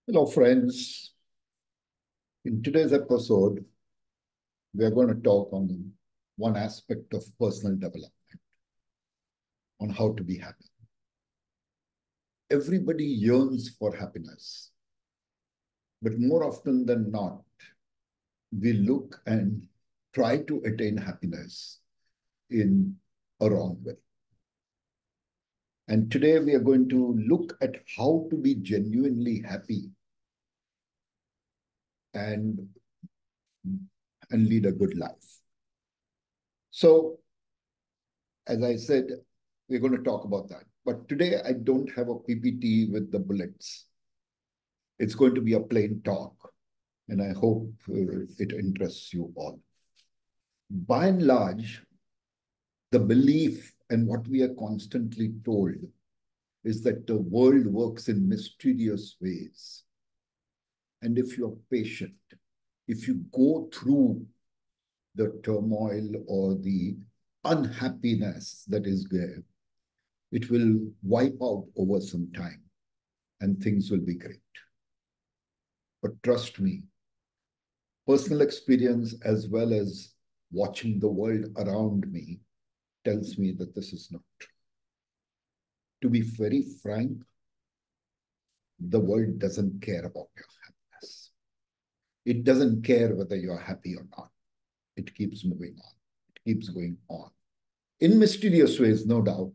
Hello, friends. In today's episode, we are going to talk on one aspect of personal development, on how to be happy. Everybody yearns for happiness, but more often than not, we look and try to attain happiness in a wrong way. And today we are going to look at how to be genuinely happy and, and lead a good life. So, as I said, we're going to talk about that. But today I don't have a PPT with the bullets. It's going to be a plain talk, and I hope it interests you all. By and large, the belief and what we are constantly told is that the world works in mysterious ways. And if you're patient, if you go through the turmoil or the unhappiness that is there, it will wipe out over some time and things will be great. But trust me, personal experience as well as watching the world around me tells me that this is not true. To be very frank, the world doesn't care about your happiness. It doesn't care whether you're happy or not. It keeps moving on. It keeps going on. In mysterious ways, no doubt,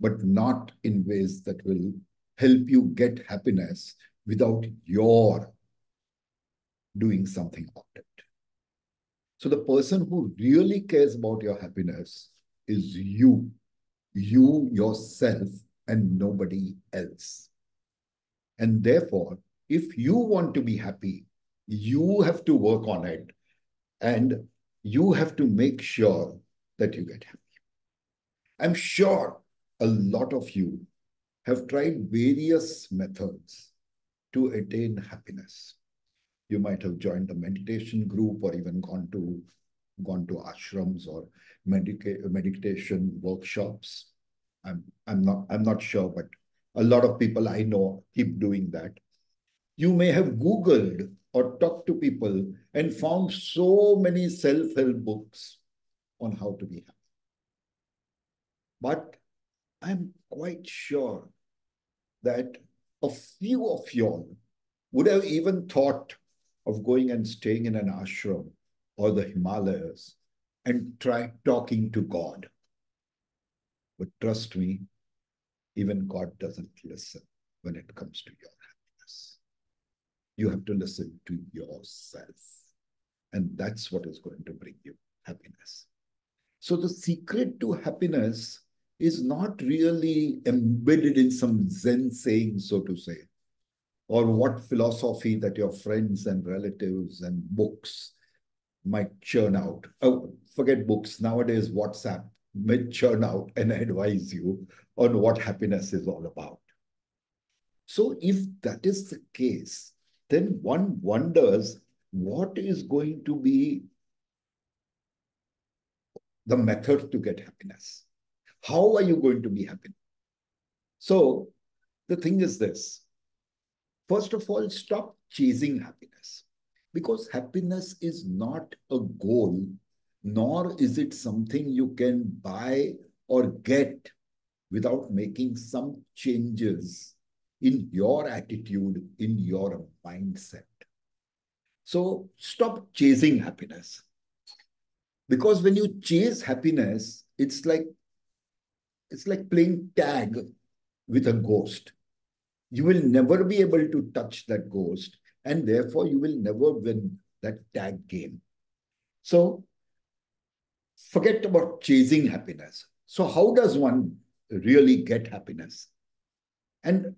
but not in ways that will help you get happiness without your doing something about it. So the person who really cares about your happiness is you yourself, and nobody else. And therefore, if you want to be happy, you have to work on it and you have to make sure that you get happy. I'm sure a lot of you have tried various methods to attain happiness. You might have joined a meditation group or even gone to ashrams or meditation workshops. I'm not sure, but a lot of people I know keep doing that. You may have Googled or talked to people and found so many self-help books on how to be happy. But I'm quite sure that a few of y'all would have even thought of going and staying in an ashram or the Himalayas and try talking to God. But trust me, even God doesn't listen when it comes to your happiness. You have to listen to yourself. And that's what is going to bring you happiness. So the secret to happiness is not really embedded in some Zen saying, so to say, or what philosophy that your friends and relatives and books might churn out. Oh, forget books. Nowadays, WhatsApp may churn out and advise you on what happiness is all about. So if that is the case, then one wonders what is going to be the method to get happiness. How are you going to be happy? So the thing is this. First of all, stop chasing happiness because happiness is not a goal, nor is it something you can buy or get without making some changes in your attitude, in your mindset. So stop chasing happiness. Because when you chase happiness, it's like playing tag with a ghost. You will never be able to touch that ghost, and therefore you will never win that tag game. So forget about chasing happiness. So how does one really get happiness? And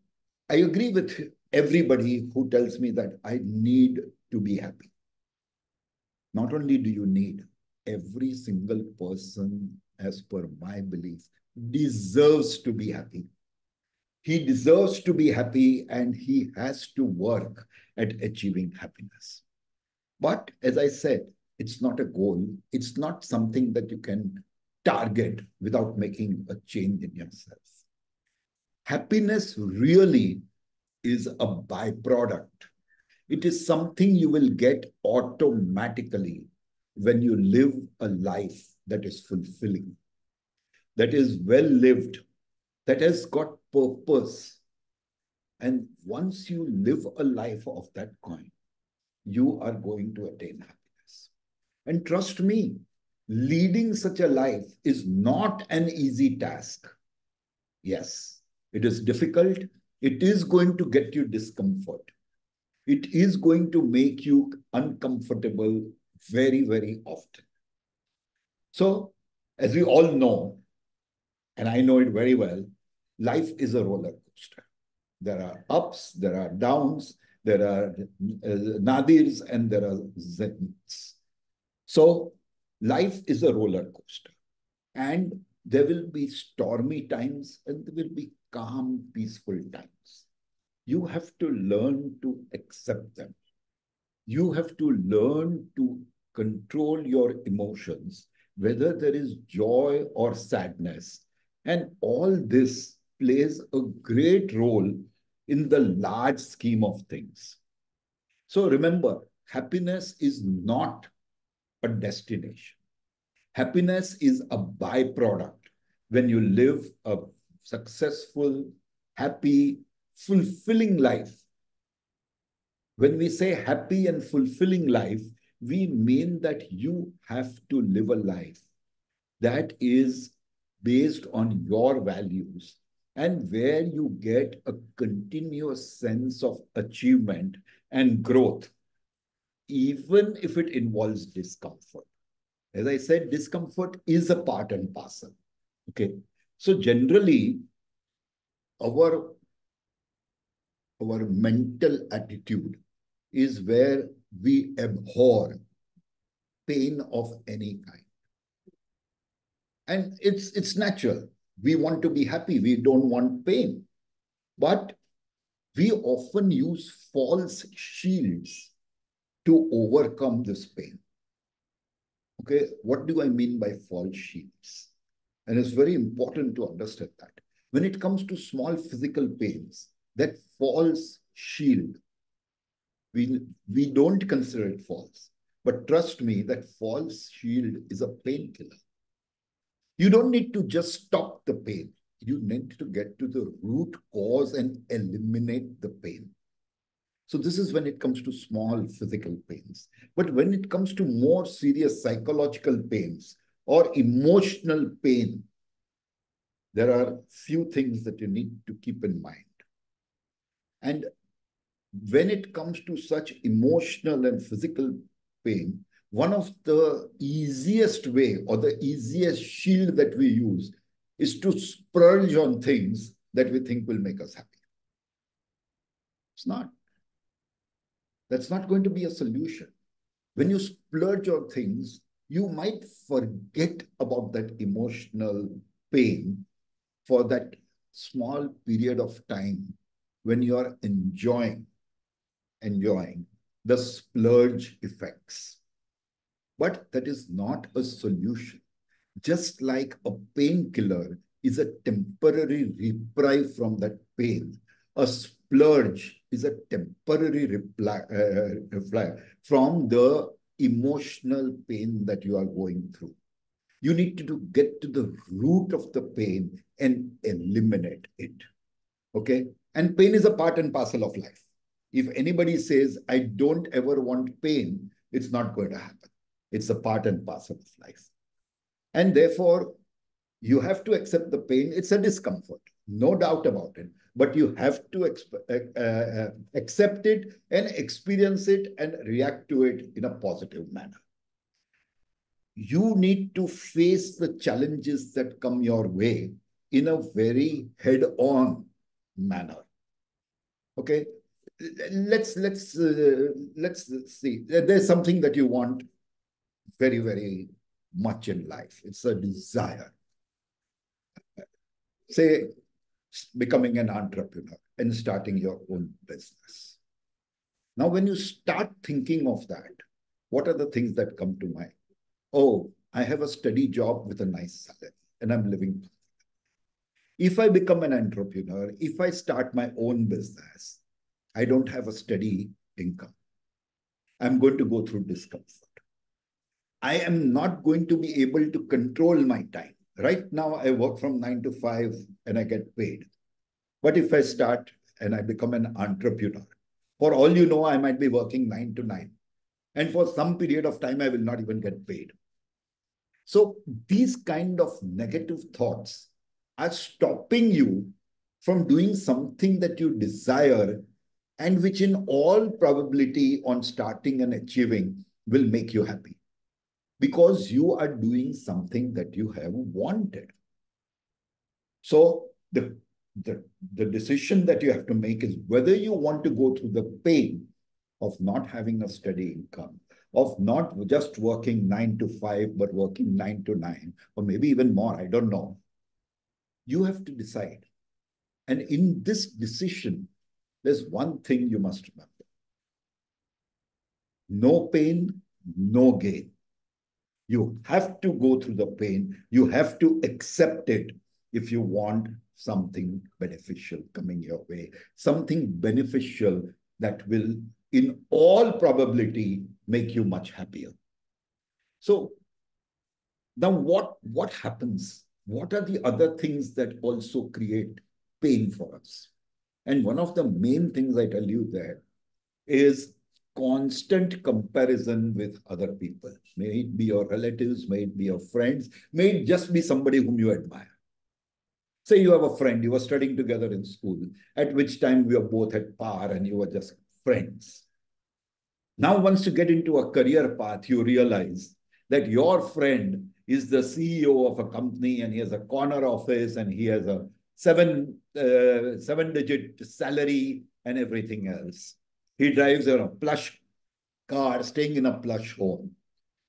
I agree with everybody who tells me that I need to be happy. Not only do you need, every single person, as per my belief, deserves to be happy. He deserves to be happy and he has to work at achieving happiness. But as I said, it's not a goal. It's not something that you can target without making a change in yourself. Happiness really is a byproduct. It is something you will get automatically when you live a life that is fulfilling, that is well lived, that has got purpose. And once you live a life of that kind, you are going to attain happiness. And trust me, leading such a life is not an easy task. Yes, it is difficult. It is going to get you discomfort. It is going to make you uncomfortable very, very often. So, as we all know, and I know it very well, life is a roller coaster. There are ups, there are downs, there are nadirs, and there are zeniths. So life is a roller coaster. And there will be stormy times and there will be calm, peaceful times. You have to learn to accept them. You have to learn to control your emotions, whether there is joy or sadness. And all this plays a great role in the large scheme of things. So remember, happiness is not a destination. Happiness is a byproduct when you live a successful, happy, fulfilling life. When we say happy and fulfilling life, we mean that you have to live a life that is based on your values and where you get a continuous sense of achievement and growth, even if it involves discomfort. As I said, discomfort is a part and parcel. Okay. So generally, our mental attitude is where we abhor pain of any kind. And it's natural. We want to be happy. We don't want pain. But we often use false shields to overcome this pain. Okay, what do I mean by false shields? And it's very important to understand that. When it comes to small physical pains, that false shield, we don't consider it false. But trust me, that false shield is a painkiller. You don't need to just stop the pain. You need to get to the root cause and eliminate the pain. So this is when it comes to small physical pains. But when it comes to more serious psychological pains or emotional pain, there are few things that you need to keep in mind. And when it comes to such emotional and physical pain, one of the easiest way or the easiest shield that we use is to splurge on things that we think will make us happy. It's not. That's not going to be a solution. When you splurge on things, you might forget about that emotional pain for that small period of time when you are enjoying the splurge effects. But that is not a solution. Just like a painkiller is a temporary reprieve from that pain, a splurge is a temporary reply from the emotional pain that you are going through. You need to get to the root of the pain and eliminate it. Okay? And pain is a part and parcel of life. If anybody says, I don't ever want pain, it's not going to happen. It's a part and parcel of life. And therefore, you have to accept the pain. It's a discomfort, no doubt about it. But you have to accept it and experience it and react to it in a positive manner. You need to face the challenges that come your way in a very head-on manner. Okay, let's see. There's something that you want very, very much in life. It's a desire. Say, becoming an entrepreneur and starting your own business. Now, when you start thinking of that, what are the things that come to mind? Oh, I have a steady job with a nice salary and I'm living. If I become an entrepreneur, if I start my own business, I don't have a steady income. I'm going to go through discomfort. I am not going to be able to control my time. Right now, I work from 9 to 5 and I get paid. But if I start and I become an entrepreneur, for all you know, I might be working 9 to 9. And for some period of time, I will not even get paid. So these kind of negative thoughts are stopping you from doing something that you desire and which in all probability on starting and achieving will make you happy because you are doing something that you have wanted. So the decision that you have to make is whether you want to go through the pain of not having a steady income, of not just working 9 to 5, but working 9 to 9, or maybe even more, I don't know. You have to decide. And in this decision, there's one thing you must remember. No pain, no gain. You have to go through the pain. You have to accept it if you want something beneficial coming your way, something beneficial that will, in all probability, make you much happier. So now what happens? What are the other things that also create pain for us? And one of the main things I tell you there is constant comparison with other people. May it be your relatives, may it be your friends, may it just be somebody whom you admire. Say you have a friend, you were studying together in school, at which time we were both at par and you were just friends. Now, once you get into a career path, you realize that your friend is the CEO of a company and he has a corner office and he has a seven-digit salary and everything else. He drives a plush car, staying in a plush home,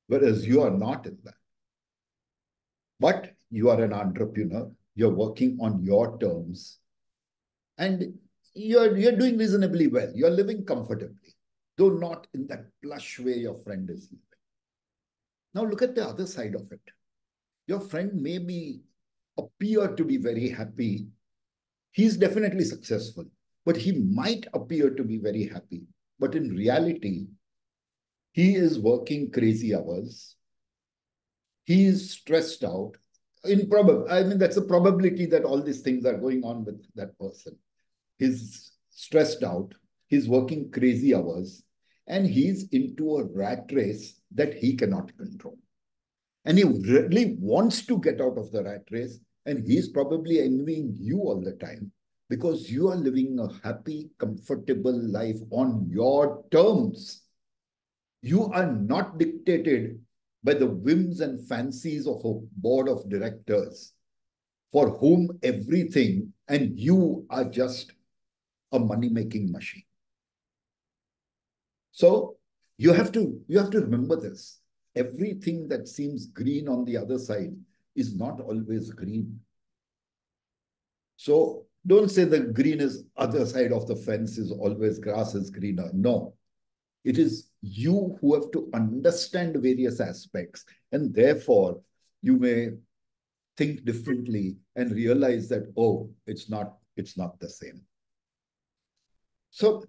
whereas you are not in that. But you are an entrepreneur, you're working on your terms, and you're doing reasonably well. You're living comfortably, though not in that plush way your friend is living. Now look at the other side of it. Your friend may appear to be very happy. He's definitely successful, but he might appear to be very happy. But in reality, he is working crazy hours. He is stressed out. I mean, that's a probability that all these things are going on with that person. He's stressed out. He's working crazy hours. And he's into a rat race that he cannot control. And he really wants to get out of the rat race. And he's probably envying you all the time because you are living a happy, comfortable life on your terms. You are not dictated by the whims and fancies of a board of directors for whom everything, and you are just a money-making machine. So you have to remember this. Everything that seems green on the other side is not always green. So don't say the green is other side of the fence is always grass is greener. No. It is you who have to understand various aspects, and therefore you may think differently and realize that, oh, it's not the same. So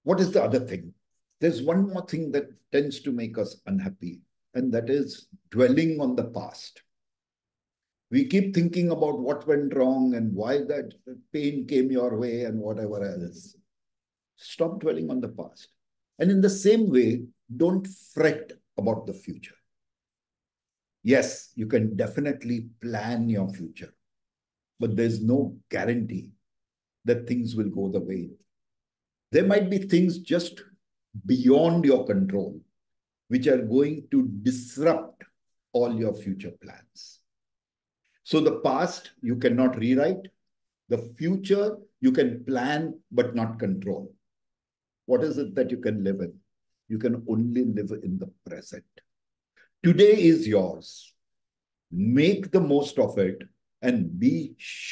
what is the other thing? There's one more thing that tends to make us unhappy, and that is dwelling on the past. We keep thinking about what went wrong and why that pain came your way and whatever else. Stop dwelling on the past. And in the same way, don't fret about the future. Yes, you can definitely plan your future, but there's no guarantee that things will go the way. There might be things just beyond your control, which are going to disrupt all your future plans. So the past, you cannot rewrite. The future, you can plan, but not control. What is it that you can live in? You can only live in the present. Today is yours. Make the most of it and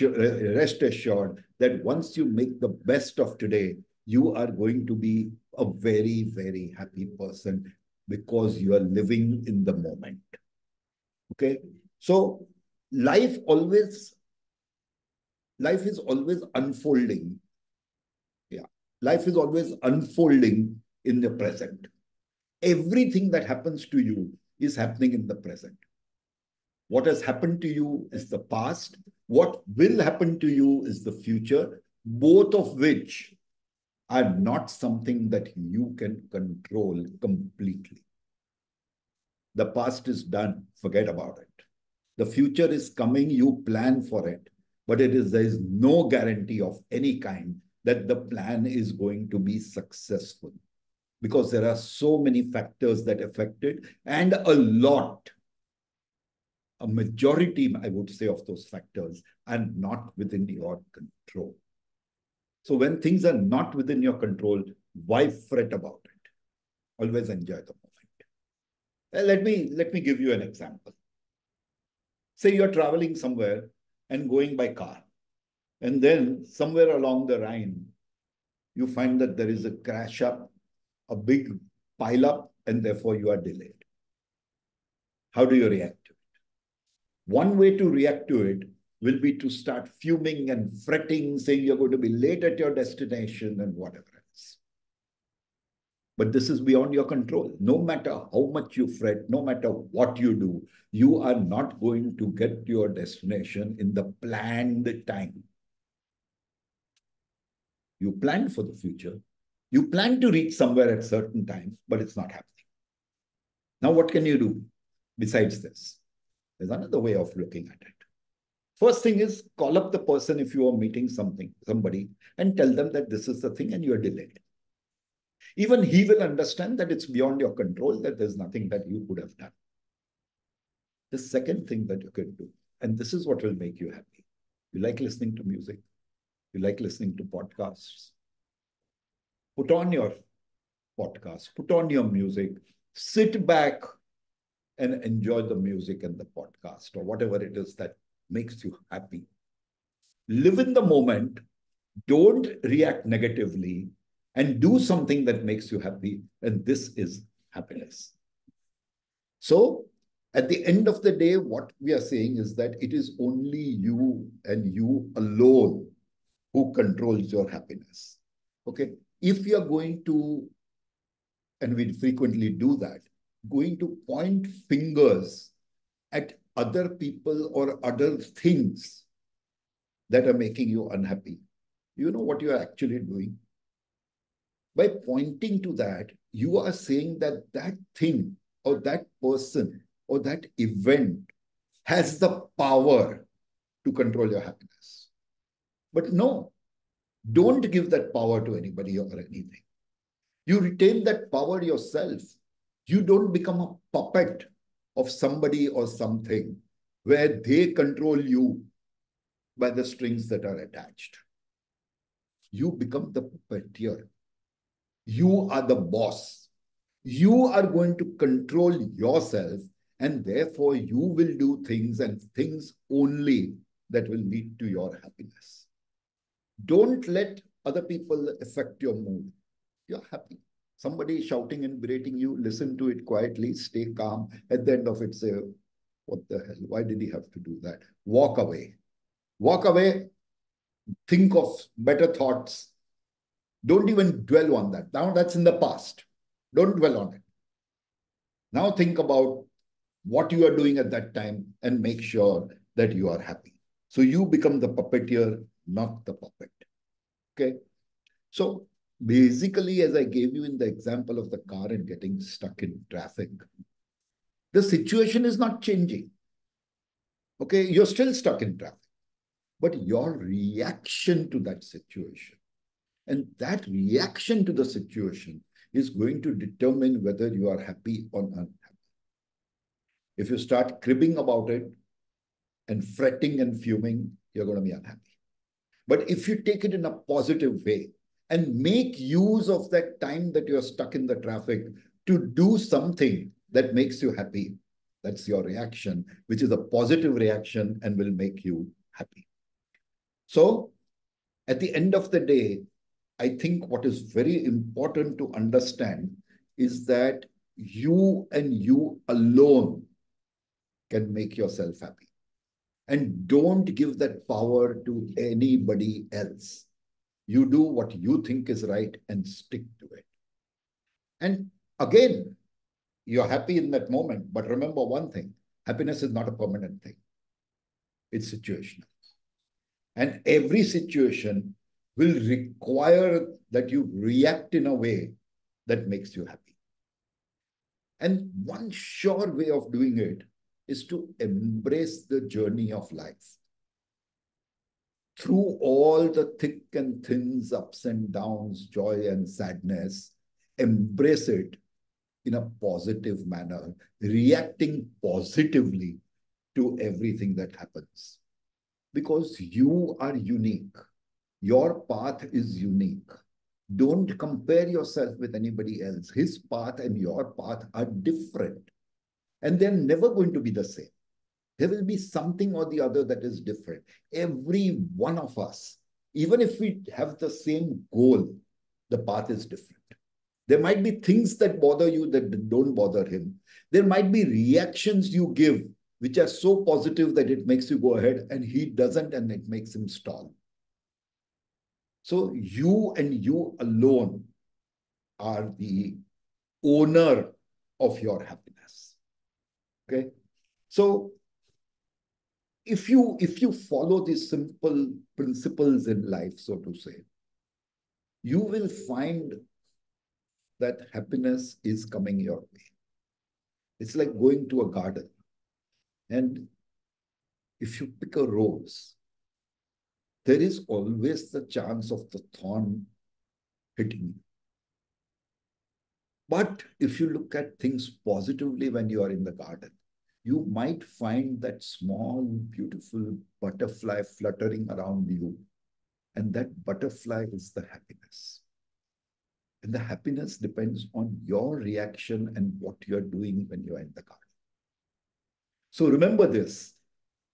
rest assured that once you make the best of today, you are going to be a very, very happy person because you are living in the moment. Okay? So life is always unfolding. Yeah. life is always unfolding in the present. Everything that happens to you is happening in the present. What has happened to you is the past. What will happen to you is the future, both of which are not something that you can control completely. The past is done. Forget about it. The future is coming. You plan for it, but there is no guarantee of any kind that the plan is going to be successful, because there are so many factors that affect it, and a majority, I would say, of those factors are not within your control. So when things are not within your control, why fret about it? Always enjoy the moment. Let me give you an example. Say you're traveling somewhere and going by car, and then somewhere along the line, you find that there is a crash up, a big pile up, and therefore you are delayed. How do you react to it? One way to react to it will be to start fuming and fretting, saying you're going to be late at your destination and whatever else. But this is beyond your control. No matter how much you fret, no matter what you do, you are not going to get to your destination in the planned time. You planned for the future. You plan to reach somewhere at certain time, but it's not happening. Now, what can you do besides this? There's another way of looking at it. First thing is, call up the person if you are meeting somebody, and tell them that this is the thing and you are delayed. Even he will understand that it's beyond your control, that there's nothing that you could have done. The second thing that you can do, and this is what will make you happy. You like listening to music. You like listening to podcasts. Put on your podcast, put on your music, sit back and enjoy the music and the podcast or whatever it is that makes you happy. Live in the moment. Don't react negatively, and do something that makes you happy. And this is happiness. So at the end of the day, what we are saying is that it is only you and you alone who controls your happiness. Okay. If you are going to, and we frequently do that, going to point fingers at other people or other things that are making you unhappy, you know what you are actually doing? By pointing to that, you are saying that that thing or that person or that event has the power to control your happiness. But no, don't give that power to anybody or anything. You retain that power yourself. You don't become a puppet of somebody or something where they control you by the strings that are attached. You become the puppeteer. You are the boss. You are going to control yourself, and therefore you will do things and things only that will lead to your happiness. Don't let other people affect your mood. You're happy. Somebody shouting and berating you, listen to it quietly, stay calm. At the end of it, say, what the hell? Why did he have to do that? Walk away. Walk away. Think of better thoughts. Don't even dwell on that. Now that's in the past. Don't dwell on it. Now think about what you are doing at that time and make sure that you are happy. So you become the puppeteer, not the puppet. Okay. So basically, as I gave you in the example of the car and getting stuck in traffic, the situation is not changing. Okay. You're still stuck in traffic, but your reaction to that situation, and that reaction to the situation is going to determine whether you are happy or unhappy. If you start cribbing about it and fretting and fuming, you're going to be unhappy. But if you take it in a positive way and make use of that time that you're stuck in the traffic to do something that makes you happy, that's your reaction, which is a positive reaction and will make you happy. So at the end of the day, I think what is very important to understand is that you and you alone can make yourself happy. And don't give that power to anybody else. You do what you think is right and stick to it. And again, you're happy in that moment, but remember one thing, happiness is not a permanent thing. It's situational. And every situation will require that you react in a way that makes you happy. And one sure way of doing it is to embrace the journey of life. Through all the thick and thins, ups and downs, joy and sadness, embrace it in a positive manner, reacting positively to everything that happens. Because you are unique. Your path is unique. Don't compare yourself with anybody else. His path and your path are different. And they're never going to be the same. There will be something or the other that is different. Every one of us, even if we have the same goal, the path is different. There might be things that bother you that don't bother him. There might be reactions you give which are so positive that it makes you go ahead, and he doesn't, and it makes him stall. So you and you alone are the owner of your happiness. Okay? So if you follow these simple principles in life, so to say, you will find that happiness is coming your way. It's like going to a garden. And if you pick a rose, there is always the chance of the thorn hitting you. But if you look at things positively when you are in the garden, you might find that small, beautiful butterfly fluttering around you. And that butterfly is the happiness. And the happiness depends on your reaction and what you're doing when you're in the garden. So remember this.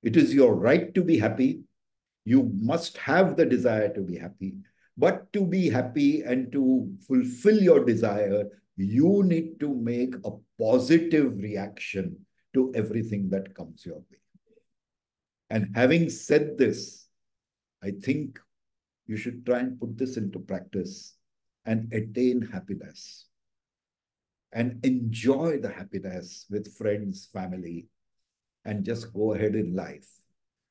It is your right to be happy. You must have the desire to be happy. But to be happy and to fulfill your desire, you need to make a positive reaction to everything that comes your way. And having said this, I think you should try and put this into practice and attain happiness and enjoy the happiness with friends, family, and just go ahead in life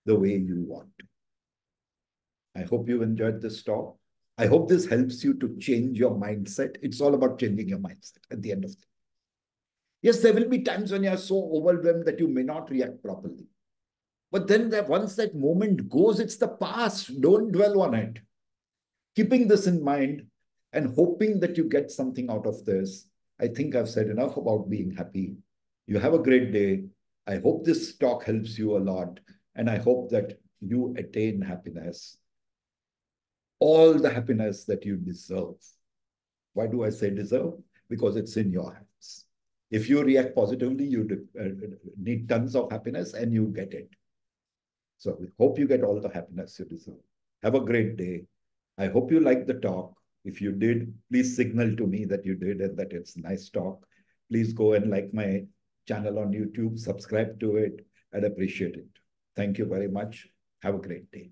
the way you want to. I hope you enjoyed this talk. I hope this helps you to change your mindset. It's all about changing your mindset at the end of the day. Yes, there will be times when you are so overwhelmed that you may not react properly. But then once that moment goes, it's the past. Don't dwell on it. Keeping this in mind and hoping that you get something out of this, I think I've said enough about being happy. You have a great day. I hope this talk helps you a lot. And I hope that you attain happiness, all the happiness that you deserve. Why do I say deserve? Because it's in your hands. If you react positively, you need tons of happiness and you get it. So we hope you get all the happiness you deserve. Have a great day. I hope you liked the talk. If you did, please signal to me that you did and that it's nice talk. Please go and like my channel on YouTube, subscribe to it. I'd appreciate it. Thank you very much. Have a great day.